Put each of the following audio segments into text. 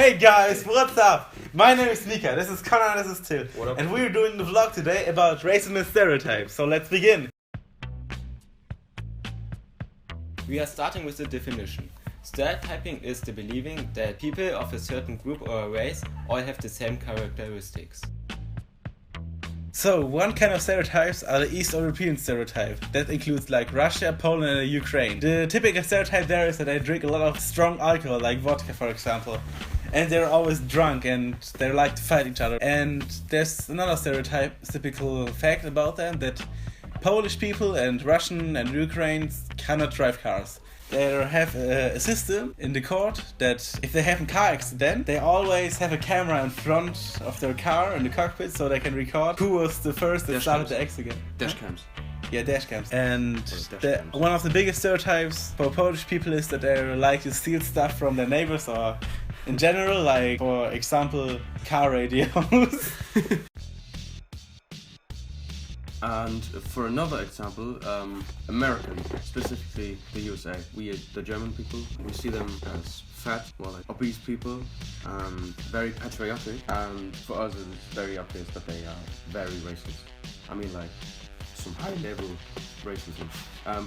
Hey guys, what's up? My name is Mikail, this is Connor, this is Till. What up? And we're doing the vlog today about racism and stereotypes. So let's begin. We are starting with the definition. Stereotyping is the believing that people of a certain group or race all have the same characteristics. So one kind of stereotypes are the East European stereotype. That includes like Russia, Poland and Ukraine. The typical stereotype there is that they drink a lot of strong alcohol, like vodka for example. And they're always drunk and they like to fight each other. And there's another stereotype, typical fact about them, that Polish people and Russian and Ukrainians cannot drive cars. They have a system in the court that if they have a car accident, they always have a camera in front of their car in the cockpit so they can record who was the first that started the accident. Dash cams. Yeah, dash cams. And dash cams. One of the biggest stereotypes for Polish people is that they like to steal stuff from their neighbors or in general, like for example, car radios. And for another example, American, specifically the USA, we the German people, we see them as fat, more like obese people, very patriotic, and for us it's very obvious that they are very racist. I mean like some high level racism.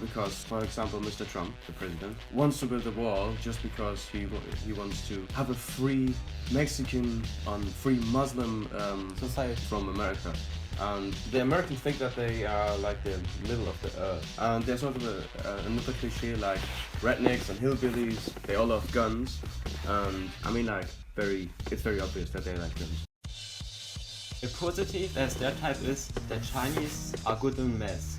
Because for example Mr. Trump, the president, wants to build a wall just because he wants to have a free Mexican and free Muslim Society from America. And the Americans think that they are like the middle of the earth. And there's sort of another cliche like rednecks and hillbillies, they all love guns. And I mean like it's very obvious that they like guns. A positive stereotype is that Chinese are good in math.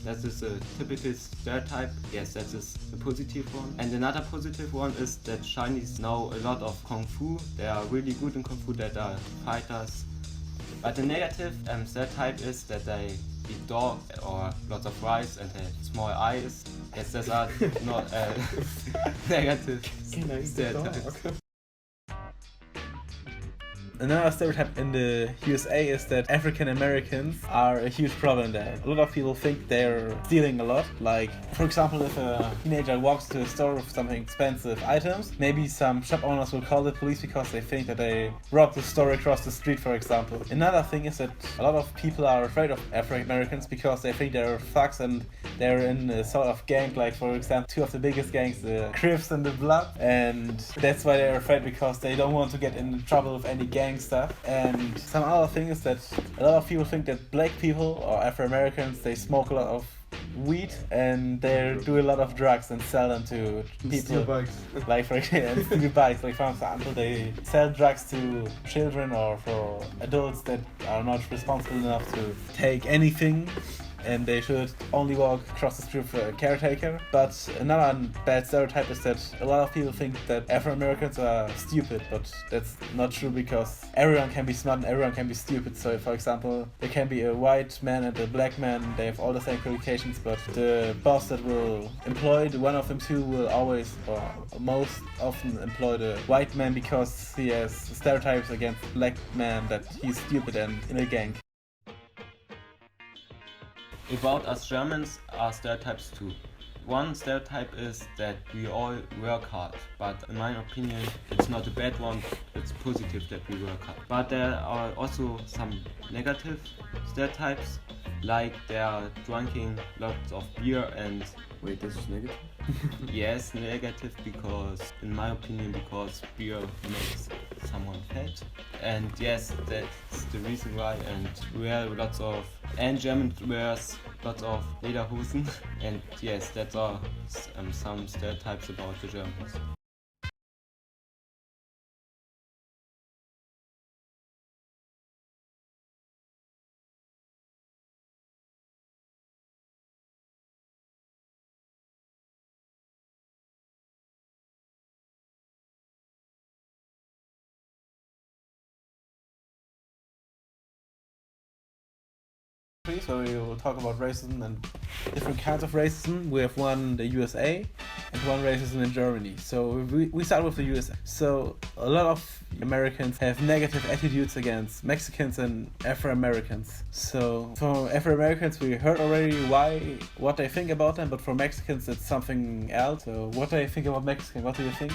That is a typical stereotype. Yes, that is a positive one. And another positive one is that Chinese know a lot of Kung Fu. They are really good in Kung Fu, that are fighters. But the negative stereotype is that they eat dog or lots of rice and have small eyes. Yes, those are not negative stereotypes. Another stereotype in the USA is that African Americans are a huge problem there. A lot of people think they're stealing a lot. Like, for example, if a teenager walks to a store with some expensive items, maybe some shop owners will call the police because they think that they robbed the store across the street, for example. Another thing is that a lot of people are afraid of African Americans because they think they're thugs and they're in a sort of gang, like for example, two of the biggest gangs, the Crips and the Blood. And that's why they're afraid, because they don't want to get in trouble with any gang stuff. And some other thing is that a lot of people think that black people or Afro-Americans, they smoke a lot of weed and they do a lot of drugs and sell them to people. Steal bikes. Like for example, steal bikes. Like for example, they sell drugs to children or for adults that are not responsible enough to take anything. And they should only walk across the street with a caretaker. But another bad stereotype is that a lot of people think that Afro-Americans are stupid, but that's not true, because everyone can be smart and everyone can be stupid. So for example, there can be a white man and a black man, they have all the same qualifications, but the boss that will employ the one of them two will always or most often employ the white man because he has stereotypes against black man that he's stupid and in a gang. About us Germans are stereotypes too. One stereotype is that we all work hard, but in my opinion it's not a bad one, it's positive that we work hard. But there are also some negative stereotypes, like they are drinking lots of beer and... Wait, this is negative? Yes, negative, because in my opinion, because beer makes someone fat. And yes, that's the reason why. And German wears lots of lederhosen. And yes, that's are some stereotypes about the Germans. So we will talk about racism and different kinds of racism. We have one in the USA and one racism in Germany. So we start with the USA. So a lot of Americans have negative attitudes against Mexicans and Afro-Americans. So for Afro-Americans we heard already what they think about them, but for Mexicans it's something else. So what do you think about Mexicans? What do you think?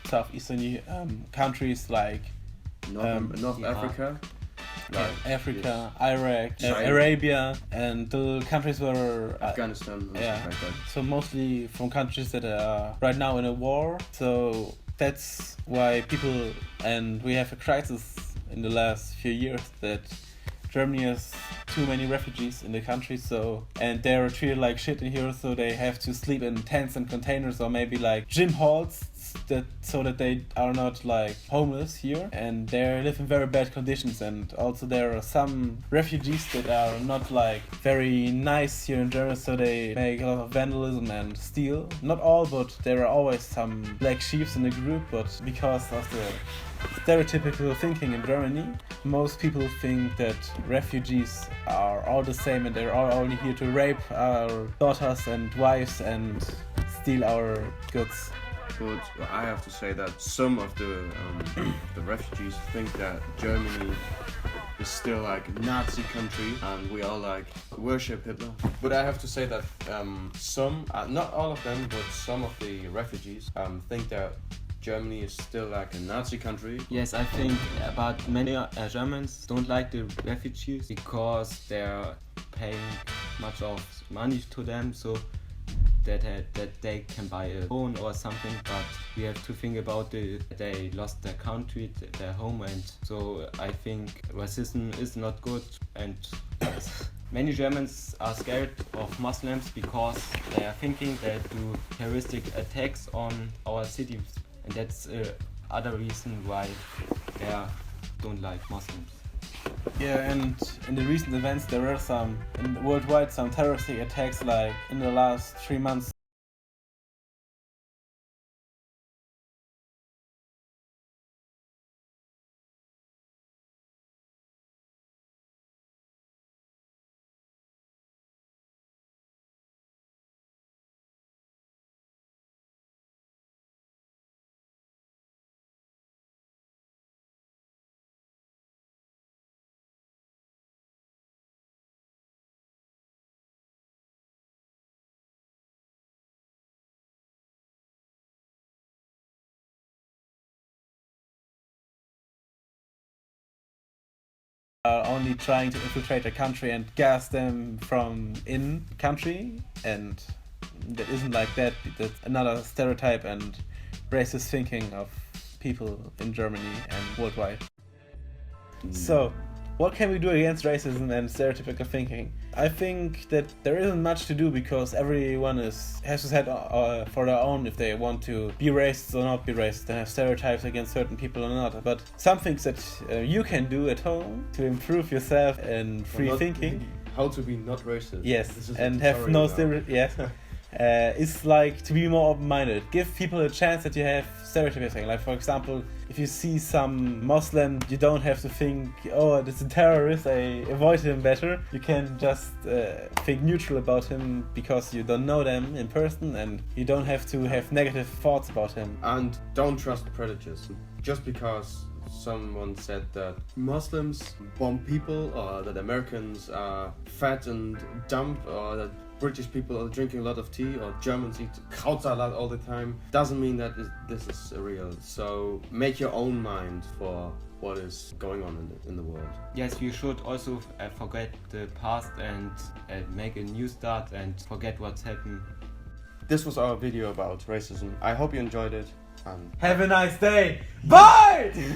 southeastern countries like North yeah. Africa, Africa, Iraq, China. Arabia, and the countries where Afghanistan, and yeah. stuff like that. So mostly from countries that are right now in a war. So that's why people, and we have a crisis in the last few years that Germany has too many refugees in the country, so, and they're treated like shit in here, so they have to sleep in tents and containers or maybe like gym halls, so that they are not like homeless here, and they live in very bad conditions. And also there are some refugees that are not like very nice here in Germany, so they make a lot of vandalism and steal. Not all, but there are always some black sheeps in the group, but because of the stereotypical thinking in Germany, most people think that refugees are all the same and they're all only here to rape our daughters and wives and steal our goods. But I have to say that some of the refugees think that Germany is still like a Nazi country and we all like worship Hitler. But I have to say that some, not all of them, but some of the refugees think that Germany is still like a Nazi country. Yes, I think about many Germans don't like the refugees because they're paying much of money to them, so that they can buy a phone or something. But we have to think about they lost their country, their home, and so I think racism is not good. And many Germans are scared of Muslims because they are thinking they do terroristic attacks on our cities. And that's other reason why they don't like Muslims. Yeah, and in the recent events there were some, worldwide, some terroristic attacks like in the last 3 months. Are only trying to infiltrate a country and gas them from in country, and that isn't like that. That's another stereotype and racist thinking of people in Germany and worldwide. So, what can we do against racism and stereotypical thinking? I think that there isn't much to do because everyone has to decide for their own if they want to be racist or not be racist and have stereotypes against certain people or not. But some things that you can do at home to improve yourself and free thinking. How to be not racist. Yes, and have no stereotypes. Yes. It's like to be more open-minded. Give people a chance that you have stereotyping. Like, for example, if you see some Muslim, you don't have to think, oh, this is a terrorist, I avoid him better. You can just think neutral about him because you don't know them in person, and you don't have to have negative thoughts about him. And don't trust prejudice. Just because someone said that Muslims bomb people, or that Americans are fat and dumb, or that British people are drinking a lot of tea, or Germans eat Krautsalat all the time, doesn't mean that this is real. So make your own mind for what is going on in the world. Yes, you should also forget the past and make a new start and forget what's happened. This was our video about racism. I hope you enjoyed it. And Have a nice day. Bye!